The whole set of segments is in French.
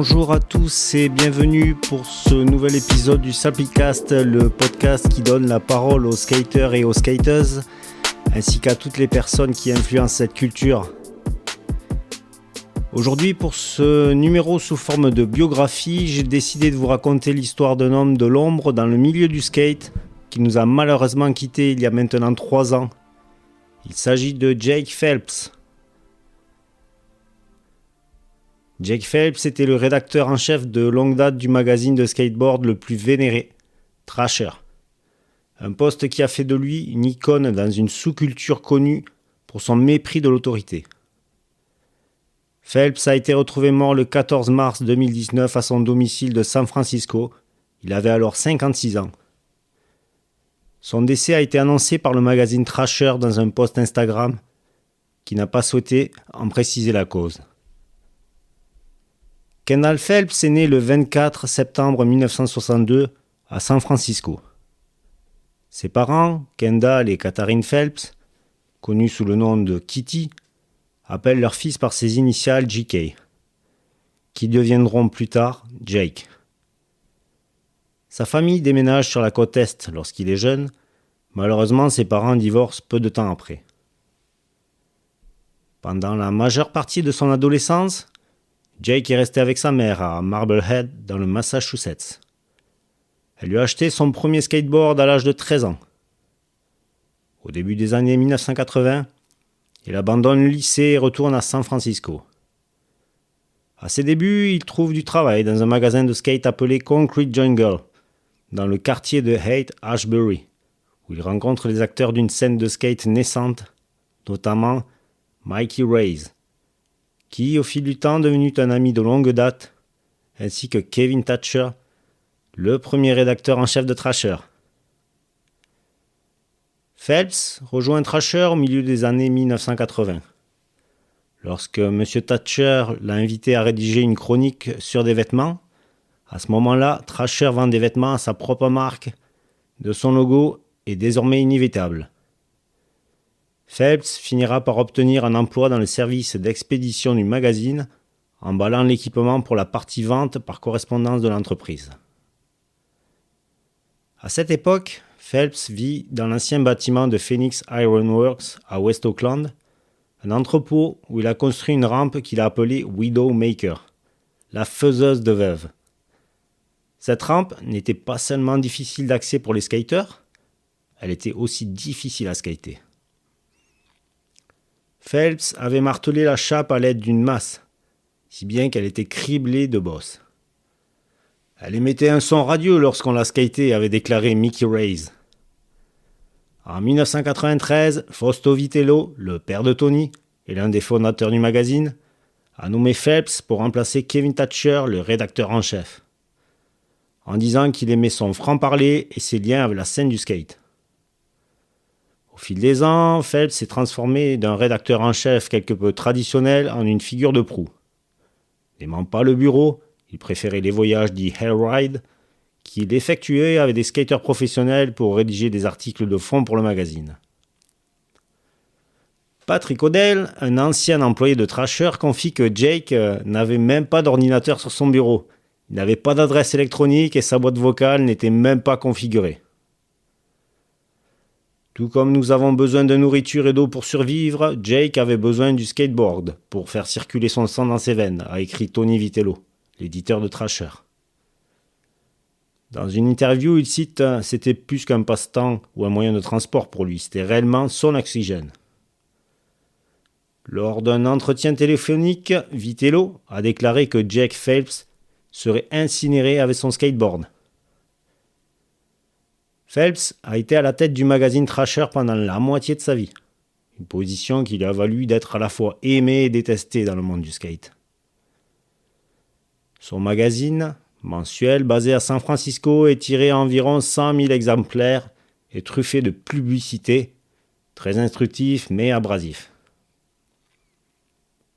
Bonjour à tous et bienvenue pour ce nouvel épisode du Saplicast, le podcast qui donne la parole aux skaters et aux skateuses, ainsi qu'à toutes les personnes qui influencent cette culture. Aujourd'hui, pour ce numéro sous forme de biographie, j'ai décidé de vous raconter l'histoire d'un homme de l'ombre dans le milieu du skate qui nous a malheureusement quittés il y a maintenant 3 ans. Il s'agit de Jake Phelps. Jake Phelps était le rédacteur en chef de longue date du magazine de skateboard le plus vénéré, Thrasher. Un poste qui a fait de lui une icône dans une sous-culture connue pour son mépris de l'autorité. Phelps a été retrouvé mort le 14 mars 2019 à son domicile de San Francisco. Il avait alors 56 ans. Son décès a été annoncé par le magazine Thrasher dans un post Instagram qui n'a pas souhaité en préciser la cause. Kendall Phelps est né le 24 septembre 1962 à San Francisco. Ses parents, Kendall et Katharine Phelps, connus sous le nom de Kitty, appellent leur fils par ses initiales JK, qui deviendront plus tard Jake. Sa famille déménage sur la côte Est lorsqu'il est jeune. Malheureusement, ses parents divorcent peu de temps après. Pendant la majeure partie de son adolescence, Jake est resté avec sa mère à Marblehead dans le Massachusetts. Elle lui a acheté son premier skateboard à l'âge de 13 ans. Au début des années 1980, il abandonne le lycée et retourne à San Francisco. À ses débuts, il trouve du travail dans un magasin de skate appelé Concrete Jungle, dans le quartier de Haight-Ashbury, où il rencontre les acteurs d'une scène de skate naissante, notamment Mikey Reyes, qui, au fil du temps, est devenu un ami de longue date, ainsi que Kevin Thatcher, le premier rédacteur en chef de Thrasher. Phelps rejoint Thrasher au milieu des années 1980. Lorsque M. Thatcher l'a invité à rédiger une chronique sur des vêtements, à ce moment-là, Thrasher vend des vêtements à sa propre marque, de son logo est désormais inévitable. Phelps finira par obtenir un emploi dans le service d'expédition du magazine, emballant l'équipement pour la partie vente par correspondance de l'entreprise. À cette époque, Phelps vit dans l'ancien bâtiment de Phoenix Iron Works à West Oakland, un entrepôt où il a construit une rampe qu'il a appelée Widowmaker, la faiseuse de veuves. Cette rampe n'était pas seulement difficile d'accès pour les skateurs, elle était aussi difficile à skater. Phelps avait martelé la chape à l'aide d'une masse, si bien qu'elle était criblée de bosses. Elle émettait un son radieux lorsqu'on la skatait, avait déclaré Mickey Reyes. En 1993, Fausto Vitello, le père de Tony et l'un des fondateurs du magazine, a nommé Phelps pour remplacer Kevin Thatcher, le rédacteur en chef, en disant qu'il aimait son franc-parler et ses liens avec la scène du skate. Au fil des ans, Phelps s'est transformé d'un rédacteur en chef quelque peu traditionnel en une figure de proue. N'aimant pas le bureau, il préférait les voyages dits Hell Ride, qu'il effectuait avec des skateurs professionnels pour rédiger des articles de fond pour le magazine. Patrick O'Dell, un ancien employé de Thrasher, confie que Jake n'avait même pas d'ordinateur sur son bureau. Il n'avait pas d'adresse électronique et sa boîte vocale n'était même pas configurée. Tout comme nous avons besoin de nourriture et d'eau pour survivre, Jake avait besoin du skateboard pour faire circuler son sang dans ses veines, a écrit Tony Vitello, l'éditeur de Thrasher. Dans une interview, il cite « C'était plus qu'un passe-temps ou un moyen de transport pour lui, c'était réellement son oxygène ». Lors d'un entretien téléphonique, Vitello a déclaré que Jake Phelps serait incinéré avec son skateboard. Phelps a été à la tête du magazine Thrasher pendant la moitié de sa vie, une position qui lui a valu d'être à la fois aimé et détesté dans le monde du skate. Son magazine, mensuel basé à San Francisco, est tiré à environ 100 000 exemplaires et truffé de publicités, très instructif mais abrasif.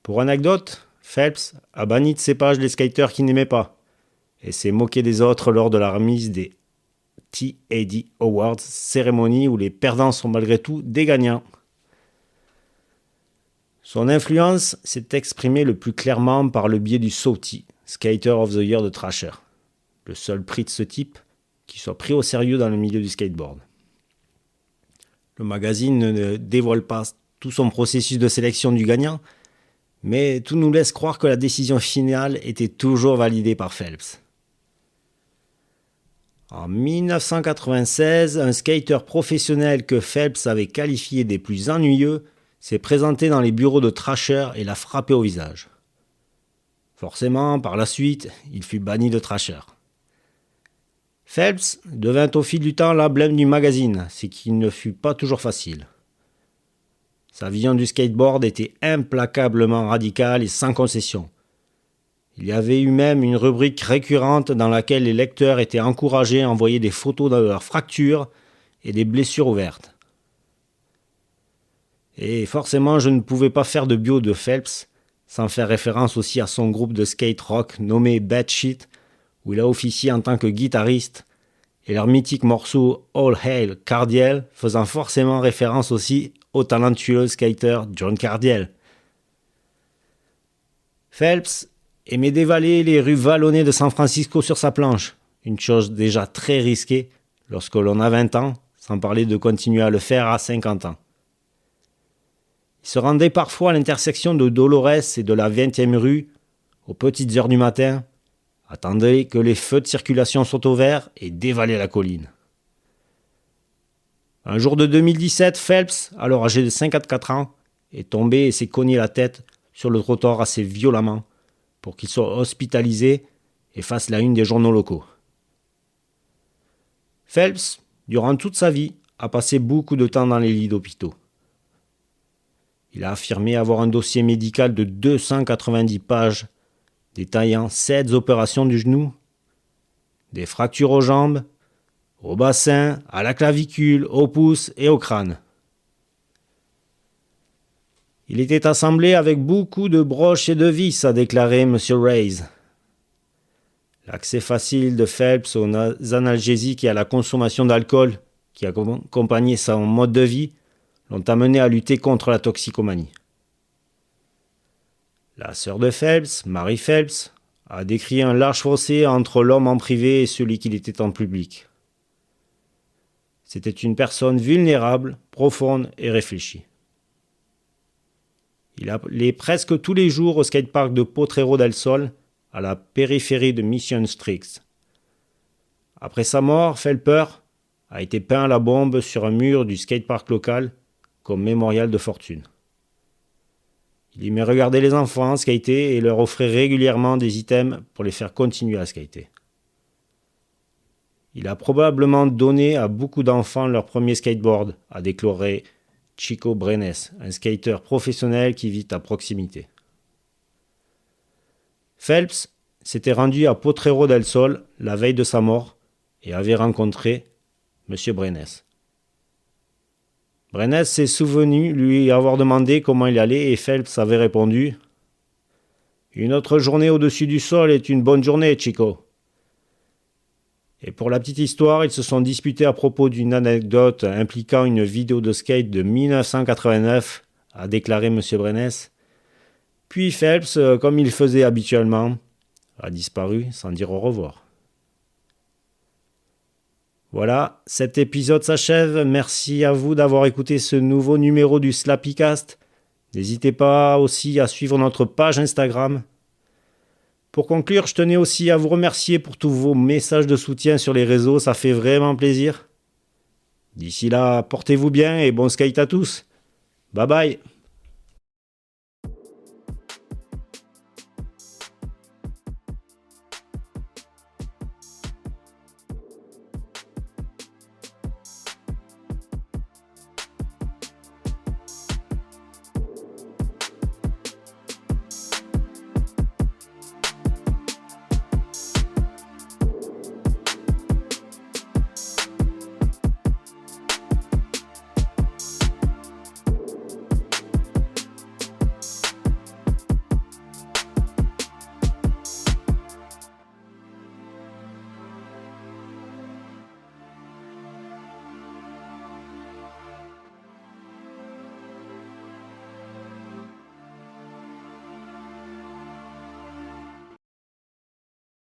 Pour anecdote, Phelps a banni de ses pages les skateurs qu'il n'aimait pas et s'est moqué des autres lors de la remise des TAD Awards, cérémonie où les perdants sont malgré tout des gagnants. Son influence s'est exprimée le plus clairement par le biais du Sauti, Skater of the Year de Thrasher, le seul prix de ce type qui soit pris au sérieux dans le milieu du skateboard. Le magazine ne dévoile pas tout son processus de sélection du gagnant, mais tout nous laisse croire que la décision finale était toujours validée par Phelps. En 1996, un skater professionnel que Phelps avait qualifié des plus ennuyeux s'est présenté dans les bureaux de Thrasher et l'a frappé au visage. Forcément, par la suite, il fut banni de Thrasher. Phelps devint au fil du temps l'emblème du magazine, ce qui ne fut pas toujours facile. Sa vision du skateboard était implacablement radicale et sans concession. Il y avait eu même une rubrique récurrente dans laquelle les lecteurs étaient encouragés à envoyer des photos de leurs fractures et des blessures ouvertes. Et forcément, je ne pouvais pas faire de bio de Phelps sans faire référence aussi à son groupe de skate rock nommé Bad Shit, où il a officié en tant que guitariste, et leur mythique morceau All Hail Cardiel faisant forcément référence aussi au talentueux skater John Cardiel. Phelps aimait dévaler les rues vallonnées de San Francisco sur sa planche, une chose déjà très risquée lorsque l'on a 20 ans, sans parler de continuer à le faire à 50 ans. Il se rendait parfois à l'intersection de Dolores et de la 20e rue, aux petites heures du matin, attendait que les feux de circulation soient au vert et dévalait la colline. Un jour de 2017, Phelps, alors âgé de 54 ans, est tombé et s'est cogné la tête sur le trottoir assez violemment pour qu'il soit hospitalisé et fasse la une des journaux locaux. Phelps, durant toute sa vie, a passé beaucoup de temps dans les lits d'hôpitaux. Il a affirmé avoir un dossier médical de 290 pages, détaillant 7 opérations du genou, des fractures aux jambes, au bassin, à la clavicule, au pouce et au crâne. Il était assemblé avec beaucoup de broches et de vis, a déclaré M. Reyes. L'accès facile de Phelps aux analgésiques et à la consommation d'alcool, qui accompagnait son mode de vie, l'ont amené à lutter contre la toxicomanie. La sœur de Phelps, Mary Phelps, a décrit un large fossé entre l'homme en privé et celui qu'il était en public. C'était une personne vulnérable, profonde et réfléchie. Il allait presque tous les jours au skatepark de Potrero del Sol, à la périphérie de Mission Street. Après sa mort, Phelper a été peint à la bombe sur un mur du skatepark local comme mémorial de fortune. Il aimait regarder les enfants skater et leur offrait régulièrement des items pour les faire continuer à skater. Il a probablement donné à beaucoup d'enfants leur premier skateboard, a déclaré Chico Brenes, un skater professionnel qui vit à proximité. Phelps s'était rendu à Potrero del Sol la veille de sa mort et avait rencontré M. Brenes. Brenes s'est souvenu lui avoir demandé comment il allait et Phelps avait répondu « Une autre journée au-dessus du sol est une bonne journée, Chico ». Et pour la petite histoire, ils se sont disputés à propos d'une anecdote impliquant une vidéo de skate de 1989, a déclaré M. Brenes. Puis Phelps, comme il faisait habituellement, a disparu sans dire au revoir. Voilà, cet épisode s'achève. Merci à vous d'avoir écouté ce nouveau numéro du Slappycast. N'hésitez pas aussi à suivre notre page Instagram. Pour conclure, je tenais aussi à vous remercier pour tous vos messages de soutien sur les réseaux, ça fait vraiment plaisir. D'ici là, portez-vous bien et bon skate à tous. Bye bye.